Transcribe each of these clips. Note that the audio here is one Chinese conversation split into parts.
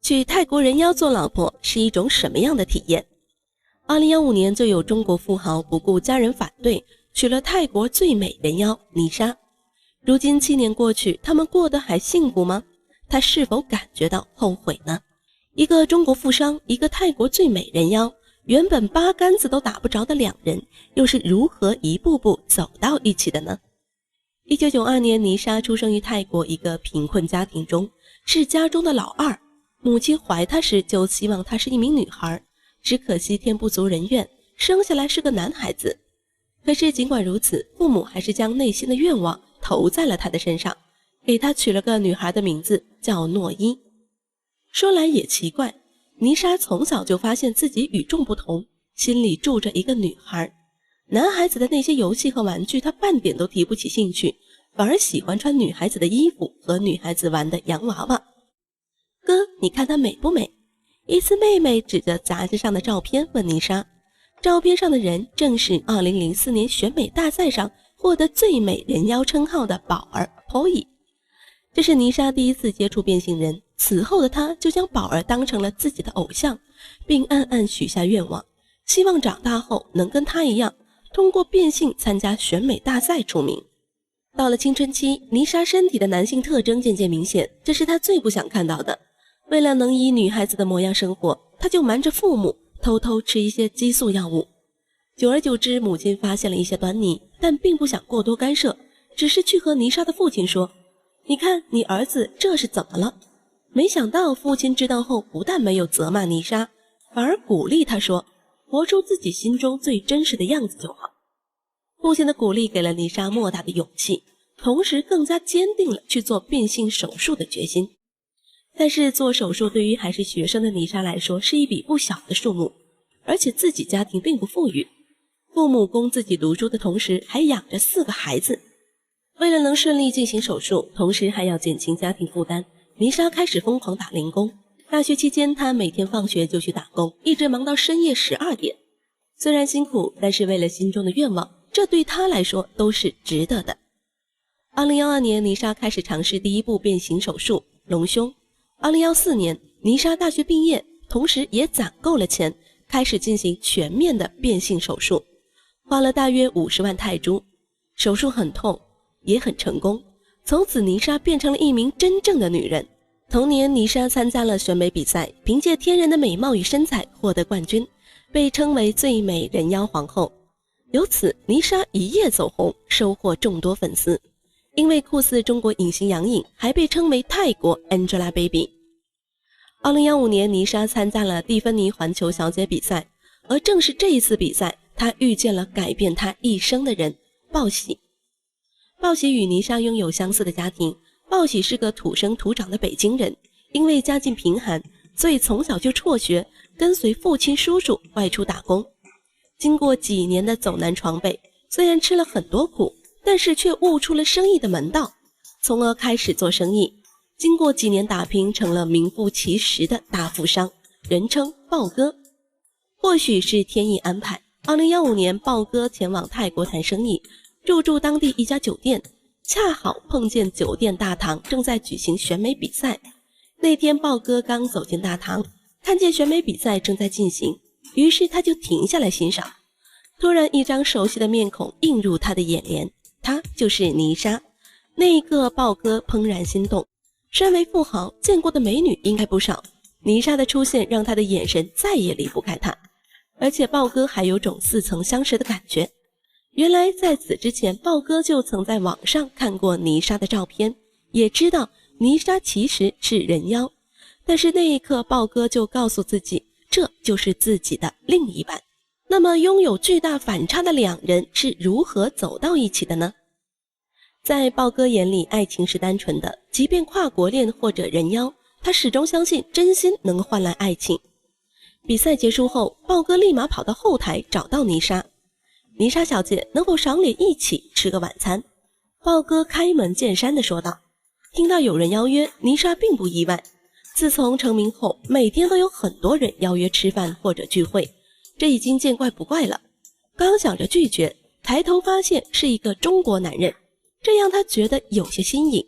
娶泰國人妖做老婆是一種什麼樣的體驗？2015年就有中國富豪不顧家人反对，娶了泰国最美人妖妮莎。如今7年過去，他們過得還幸福嗎？他是否感覺到後悔呢？一個中國富商，一個泰國最美人妖，原本八竿子都打不着的两人，又是如何一步步走到一起的呢？1992年，妮莎出生于泰国一個貧困家庭中，是家中的老二。母親懷她時就希望她是一名女孩，只可惜天不足人願，生下來是個男孩子。可是儘管如此，父母還是將內心的願望投在了她的身上，給她取了個女孩的名字叫諾伊。說來也奇怪，妮莎從小就發現自己與眾不同，心裡住着一個女孩。男孩子的那些遊戲和玩具她半點都提不起興趣，反而喜歡穿女孩子的衣服和女孩子玩的洋娃娃。哥，你看她美不美？一次妹妹指着雜誌上的照片問妮莎，照片上的人正是2004年選美大賽上獲得最美人妖稱號的寶兒 Poi。這是妮莎第一次接觸變性人，此後的她就將寶兒當成了自己的偶像，並暗暗許下願望，希望長大後能跟她一樣，通過變性參加選美大賽出名。到了青春期，妮莎身體的男性特徵漸漸明顯，這是她最不想看到的。為了能以女孩子的模樣生活，她就瞞着父母偷偷吃一些激素藥物。久而久之，母親發現了一些端倪，但並不想過多干涉，只是去和妮莎的父親說，你看你兒子這是怎麼了？沒想到父親知道後，不但沒有責罵妮莎，反而鼓勵她說，活出自己心中最真實的樣子就好。父親的鼓勵給了妮莎莫大的勇氣，同時更加堅定了去做變性手術的決心。但是做手術對於還是學生的妮莎來說是一筆不小的數目，而且自己家庭並不富裕，父母供自己讀書的同時還養着4個孩子。為了能順利進行手術，同時還要減輕家庭負擔，妮莎開始瘋狂打零工。大學期間，她每天放學就去打工，一直忙到深夜12點。雖然辛苦，但是為了心中的願望，這對她來說都是值得的。2012年，妮莎開始嘗試第一步變形手術隆胸。2014年，妮莎大學畢業，同時也攢夠了錢，開始進行全面的變性手術，花了大約50萬泰銖。手術很痛，也很成功。從此，妮莎變成了一名真正的女人。同年，妮莎參加了選美比賽，憑借天然的美貌與身材獲得冠軍，被稱為最美人妖皇後。由此，妮莎一夜走紅，收穫眾多粉絲。因為酷似中國影星楊穎，還被稱為泰國 Angelababy。2015年，妮莎參加了蒂芬尼環球小姐比賽，而正是這一次比賽，她遇見了改變她一生的人鮑喜。鮑喜與妮莎擁有相似的家庭，鮑喜是個土生土長的北京人，因為家境貧寒，所以從小就輟學，跟隨父親叔叔外出打工。經過幾年的走南闖北，雖然吃了很多苦，但是卻悟出了生意的門道，從而開始做生意。經過幾年打拼，成了名副其實的大富商，人稱鮑哥。或許是天意安排，2015年鮑哥前往泰國談生意，入住當地一家酒店，恰好碰見酒店大堂正在舉行選美比賽。那天鮑哥剛走進大堂，看見選美比賽正在進行，於是他就停下來欣賞。突然一張熟悉的面孔映入他的眼簾，她就是妮莎。那一刻，鮑哥怦然心動。身為富豪，見過的美女應該不少，妮莎的出現讓他的眼神再也離不開她。而且鮑哥還有種似曾相識的感覺。原來在此之前，鮑哥就曾在網上看過妮莎的照片，也知道妮莎其實是人妖。但是那一刻，鮑哥就告訴自己，這就是自己的另一半。那麼擁有巨大反差的两人是如何走到一起的呢？在鮑哥眼裡，愛情是單純的，即便跨國戀或者人妖，他始終相信真心能換來愛情。比賽結束後，鮑哥立馬跑到後台找到妮莎。妮莎小姐，能否賞臉一起吃個晚餐？鮑哥開門見山地說道。聽到有人邀約，妮莎並不意外。自從成名後，每天都有很多人邀約吃飯或者聚会，這已經見怪不怪了。剛想着拒絕，抬頭發現是一個中國男人，這讓他覺得有些新穎。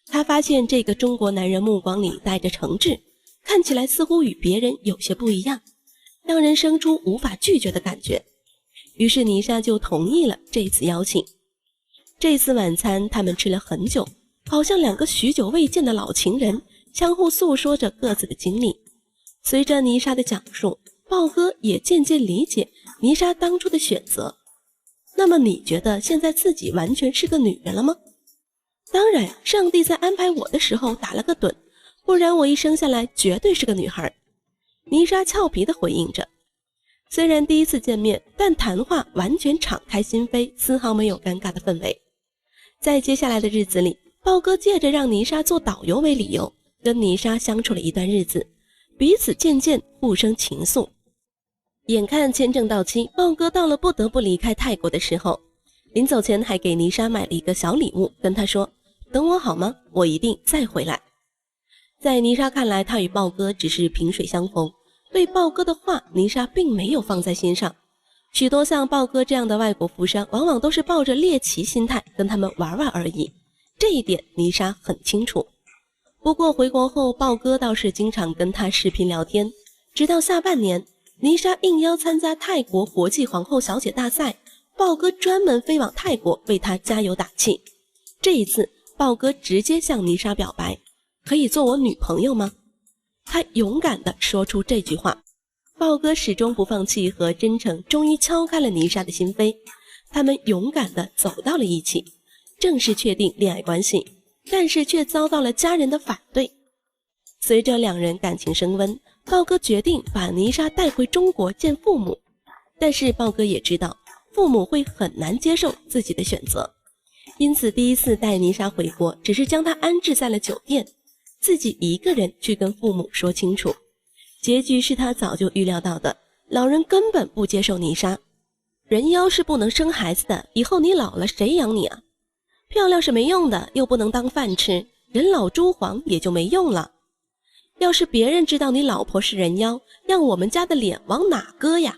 他發現這個中國男人目光裡帶着誠摯，看起來似乎與別人有些不一樣，讓人生出無法拒絕的感覺。於是妮莎就同意了這次邀請。這次晚餐他們吃了很久，好像兩個許久未見的老情人，相互訴說着各自的經歷。隨着妮莎的講述，豹哥也漸漸理解妮莎當初的選擇。那麼你覺得現在自己完全是個女人了嗎？當然，上帝在安排我的時候打了個盹，不然我一生下來絕對是個女孩。妮莎俏皮地回應着。雖然第一次見面，但談話完全敞開心扉，絲毫沒有尷尬的氛圍。在接下來的日子裡，豹哥借着讓妮莎做導遊為理由，跟妮莎相處了一段日子，彼此漸漸互生情愫。眼看簽證到期，豹哥到了不得不離開泰國的時候，臨走前還給妮莎買了一個小禮物，跟她說：“等我好嗎？我一定再回來。”在妮莎看來，她與豹哥只是萍水相逢，對豹哥的話，妮莎並沒有放在心上。許多像豹哥這樣的外國富商，往往都是抱着獵奇心態跟他們玩玩而已，這一點妮莎很清楚。不過回國後，豹哥倒是經常跟她視頻聊天，直到下半年，妮莎應邀參加泰國國際皇后小姐大賽，豹哥專門飛往泰國為她加油打氣。這一次，豹哥直接向妮莎表白：“可以做我女朋友嗎？”他勇敢地說出這句話。豹哥始終不放棄和真誠終於敲開了妮莎的心扉，他們勇敢地走到了一起，正式確定戀愛關係，但是卻遭到了家人的反對。隨着兩人感情升溫，豹哥決定把妮莎帶回中國見父母，但是豹哥也知道父母會很難接受自己的選擇，因此第一次帶妮莎回國只是將她安置在了酒店，自己一個人去跟父母說清楚。結局是他早就預料到的，老人根本不接受妮莎。人妖是不能生孩子的，以後你老了誰養你啊？漂亮是沒用的，又不能當飯吃，人老珠黃也就沒用了。要是別人知道你老婆是人妖，讓我們家的臉往哪擱呀？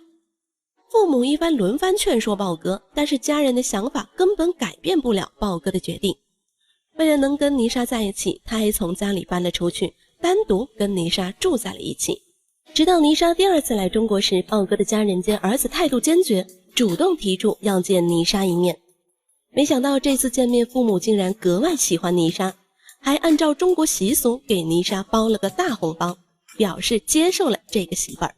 父母一番輪番勸說豹哥，但是家人的想法根本改變不了豹哥的決定。為了能跟妮莎在一起，他還從家裡搬了出去，單獨跟妮莎住在了一起。直到妮莎第二次來中國時，豹哥的家人见兒子態度堅決，主動提出要見妮莎一面。沒想到這次見面，父母竟然格外喜歡妮莎，還按照中國習俗給妮莎包了個大紅包，表示接受了這個媳婦兒。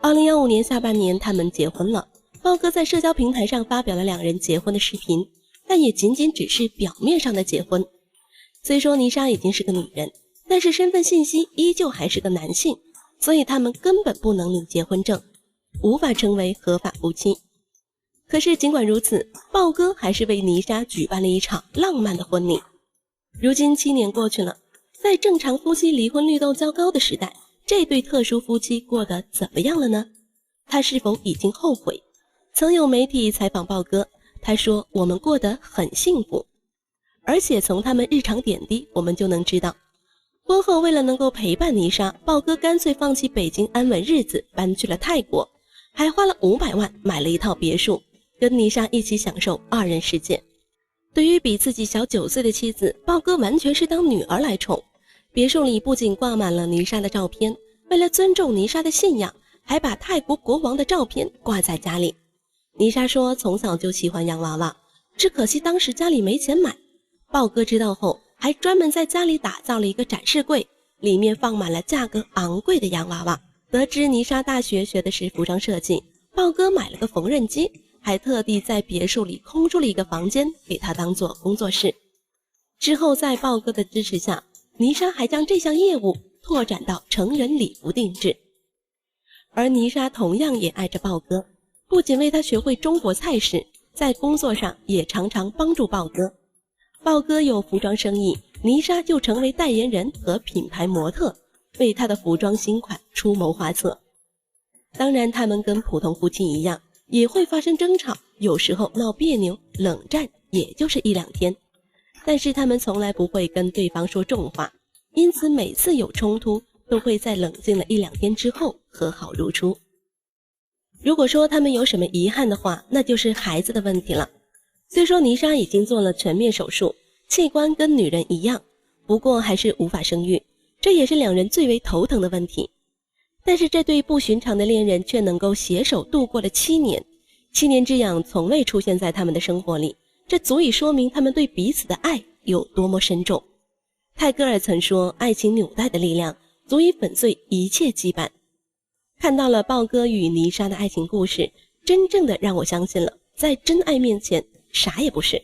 2015年下半年，他們結婚了。豹哥在社交平台上發表了兩人結婚的視頻，但也僅僅只是表面上的結婚。雖說妮莎已經是個女人，但是身份信息依舊還是個男性，所以他們根本不能領結婚證，無法成為合法夫妻。可是儘管如此，豹哥還是為妮莎舉辦了一場浪漫的婚禮。如今7年過去了，在正常夫妻離婚率都较高的時代，這對特殊夫妻過得怎麼樣了呢？他是否已經後悔？曾有媒體採訪豹哥，他說：“我們過得很幸福。”而且從他們日常點滴，我們就能知道，婚後為了能夠陪伴妮莎，豹哥乾脆放棄北京安穩日子，搬去了泰國，還花了500萬買了一套別墅，跟妮莎一起享受二人世界。對於比自己小9歲的妻子，豹哥完全是當女兒來寵。別墅裡不僅掛滿了妮莎的照片，為了尊重妮莎的信仰，還把泰國國王的照片掛在家裡。妮莎說從小就喜歡洋娃娃，只可惜當時家裡沒錢買。豹哥知道後，還專門在家裡打造了一個展示櫃，裡面放滿了價格昂貴的洋娃娃。得知妮莎大學學的是服裝設計，豹哥買了個縫紉機，還特地在別墅裡空出了一個房間給她當做工作室。之後在豹哥的支持下，妮莎還將這項業務拓展到成人禮服定制。而妮莎同樣也愛着豹哥，不僅為他學會中國菜式，在工作上也常常幫助豹哥。豹哥有服裝生意，妮莎就成為代言人和品牌模特，为他的服装新款出谋劃策。當然他們跟普通夫妻一樣，也會發生爭吵，有時候鬧別扭，冷戰也就是1-2天，但是他們從來不會跟對方說重話，因此每次有衝突都會在冷靜了1-2天之後和好如初。如果說他們有什麼遺憾的話，那就是孩子的問題了。雖說妮莎已經做了全面手術，器官跟女人一樣，不過還是無法生育，這也是兩人最為頭疼的問題。但是這對不尋常的戀人卻能夠攜手度過了7年，7年之癢從未出現在他們的生活裡，這足以說明他們對彼此的愛有多麼深重。泰戈爾曾說，愛情紐帶的力量足以粉碎一切羈絆。看到了豹哥與妮莎的愛情故事，真正的讓我相信了，在真愛面前啥也不是。